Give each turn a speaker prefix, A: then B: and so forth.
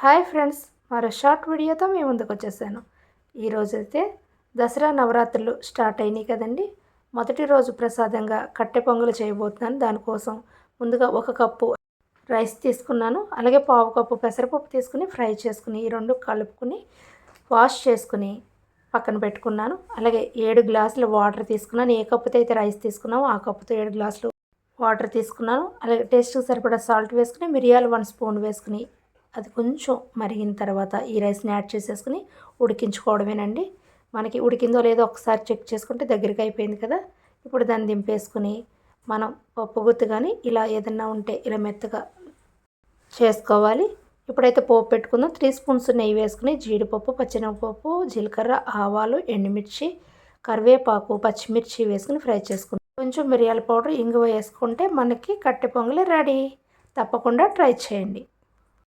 A: Hi friends, మరో short వీడియోతో మీ ముందుకు వచ్చేసాను. ఈరోజైతే దసరా నవరాత్రులు స్టార్ట్ అయినాయి కదండి. మొదటి రోజు ప్రసాదంగా కట్టె పొంగలు చేయబోతున్నాను. దానికోసం ముందుగా 1 కప్పు రైస్ తీసుకున్నాను. అలాగే పావు కప్పు పెసరపప్పు తీసుకుని ఫ్రై చేసుకుని ఈ రెండు కలుపుకుని వాష్ చేసుకుని పక్కన పెట్టుకున్నాను. అలాగే 7 గ్లాసుల వాటర్ తీసుకున్నాను. ఏ కప్పుతో అయితే రైస్ తీసుకున్నామో ఆ కప్పుతో 7 గ్లాసులు వాటర్ తీసుకున్నాను. అలాగే టేస్ట్కి సరిపడా సాల్ట్ వేసుకుని, మిరియాలు 1 స్పూన్ వేసుకుని అది కొంచెం మరిగిన తర్వాత ఈ రైస్ని యాడ్ చేసేసుకుని ఉడికించుకోవడమేనండి. మనకి ఉడికిందో లేదో ఒకసారి చెక్ చేసుకుంటే దగ్గరికి అయిపోయింది కదా. ఇప్పుడు దాన్ని దింపేసుకుని మనం పప్పు గుత్తి కానీ ఇలా ఏదన్నా ఉంటే ఇలా మెత్తగా చేసుకోవాలి. ఇప్పుడైతే పోపు పెట్టుకుందాం. 3 స్పూన్స్ నెయ్యి వేసుకుని జీడిపప్పు, పచ్చెనగపప్పు, జీలకర్ర, ఆవాలు, ఎండుమిర్చి, కరివేపాకు, పచ్చిమిర్చి వేసుకుని ఫ్రై చేసుకుందాం. కొంచెం మిరియాల పౌడర్, ఇంగువ వేసుకుంటే మనకి కట్టె పొంగలి రెడీ. తప్పకుండా ట్రై చేయండి.